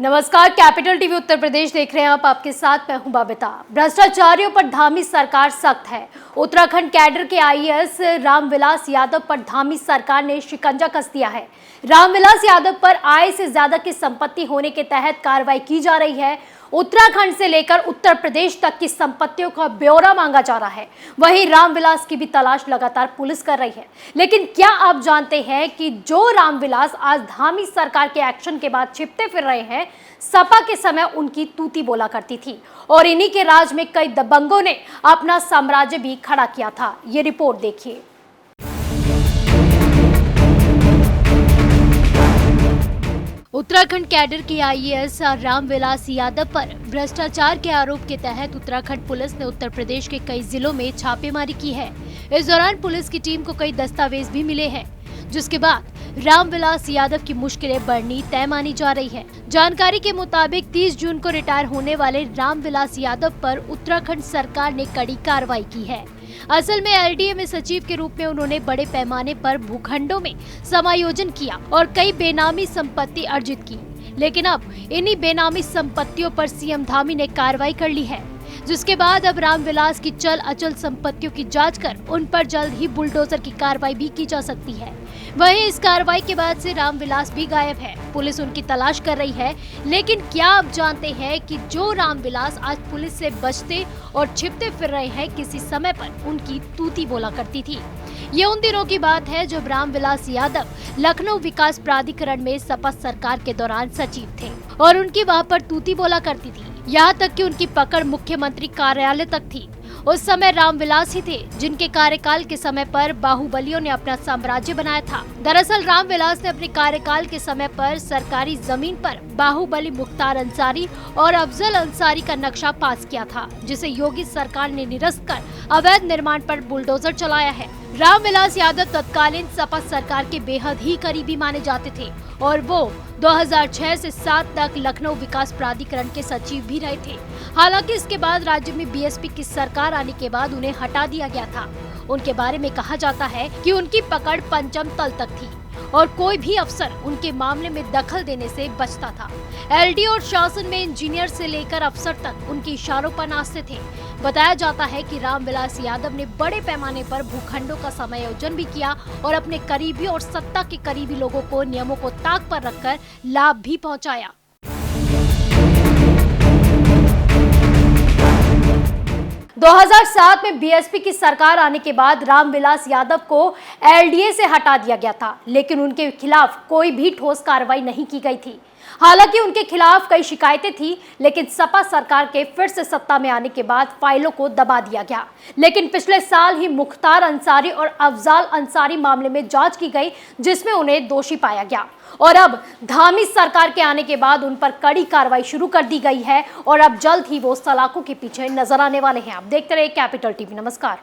नमस्कार, capital TV Uttar Pradesh देख रहे हैं आप। आपके साथ मैं हूं बबीता। भ्रष्टाचारियों पर धामी सरकार सख्त है। उत्तराखंड कैडर के आईएएस रामविलास यादव पर धामी सरकार ने शिकंजा कस दिया है। रामविलास यादव पर आय से ज्यादा की संपत्ति होने के तहत कार्रवाई की जा रही है। उत्तराखंड से लेकर उत्तर प्रदेश तक की संपत्तियों का ब्यौरा मांगा जा रहा है। वहीं रामविलास की भी तलाश लगातार पुलिस कर रही है। लेकिन क्या आप जानते हैं कि जो रामविलास आज धामी सरकार के एक्शन के बाद छिपते फिर रहे हैं, सपा के समय उनकी तूती बोला करती थी और इन्हीं के राज में कई दबंगों ने अपना साम्राज्य भी खड़ा किया था। ये रिपोर्ट देखिए। उत्तराखंड कैडर के आईएएस रामविलास यादव पर भ्रष्टाचार के आरोप के तहत उत्तराखंड पुलिस ने उत्तर प्रदेश के कई जिलों में छापेमारी की है। इस दौरान पुलिस की टीम को कई दस्तावेज भी मिले हैं, जिसके बाद रामविलास यादव की मुश्किलें बढ़नी तय मानी जा रही है। जानकारी के मुताबिक 30 जून को रिटायर होने वाले रामविलास यादव पर उत्तराखंड सरकार ने कड़ी कार्रवाई की है। असल में एलडीए में सचिव के रूप में उन्होंने बड़े पैमाने पर भूखंडों में समायोजन किया और कई बेनामी संपत्ति अर्जित की। लेकिन अब इन्हीं बेनामी संपत्तियों पर सीएम धामी ने कार्रवाई कर ली है, जिसके बाद अब रामविलास की चल अचल संपत्तियों की जांच कर उन पर जल्द ही बुलडोजर की कार्रवाई भी की जा सकती है। वहीं इस कार्रवाई के बाद से रामविलास भी गायब है। पुलिस उनकी तलाश कर रही है। लेकिन क्या आप जानते हैं कि जो रामविलास आज पुलिस से बचते और छिपते फिर रहे हैं, किसी समय पर उनकी तूती बोला करती थी। ये उन दिनों की बात है जब रामविलास यादव लखनऊ विकास प्राधिकरण में सपा सरकार के दौरान सचिव थे और उनकी वहां पर तूती बोला करती थी। यहाँ तक कि उनकी पकड़ मुख्यमंत्री कार्यालय तक थी। उस समय रामविलास ही थे जिनके कार्यकाल के समय पर बाहुबलियों ने अपना साम्राज्य बनाया था। दरअसल रामविलास ने अपने कार्यकाल के समय पर सरकारी जमीन पर बाहुबली मुख्तार अंसारी और अफजल अंसारी का नक्शा पास किया था, जिसे योगी सरकार ने निरस्त कर अवैध निर्माण पर बुलडोजर चलाया है। रामविलास यादव तत्कालीन सपा सरकार के बेहद ही करीबी माने जाते थे और वो 2006 से 7 तक लखनऊ विकास प्राधिकरण के सचिव भी रहे थे। हालांकि इसके बाद राज्य में बीएसपी की सरकार आने के बाद उन्हें हटा दिया गया था। उनके बारे में कहा जाता है कि उनकी पकड़ पंचम तल तक थी और कोई भी अफसर उनके मामले में दखल देने से बचता था। एलडी और शासन में इंजीनियर से लेकर अफसर तक उनके इशारों पर नाचते थे। बताया जाता है कि रामविलास यादव ने बड़े पैमाने पर भूखंडों का समायोजन भी किया और अपने करीबी और सत्ता के करीबी लोगों को नियमों को ताक पर रखकर लाभ भी पहुंचाया। दो 2007 में बीएसपी की सरकार आने के बाद रामविलास यादव को एलडीए से हटा दिया गया था, लेकिन उनके खिलाफ कोई भी ठोस कार्रवाई नहीं की गई थी। हालांकि उनके खिलाफ कई शिकायतें थी, लेकिन सपा सरकार के फिर से सत्ता में आने के बाद फाइलों को दबा दिया गया। लेकिन पिछले साल ही मुख्तार अंसारी और अफजाल अंसारी मामले में जांच की गई, जिसमें उन्हें दोषी पाया गया और अब धामी सरकार के आने के बाद उन पर कड़ी कार्रवाई शुरू कर दी गई है और अब जल्द ही वो सलाखों के पीछे नजर आने वाले हैं। आप देखते रहिए कैपिटल टीवी। नमस्कार।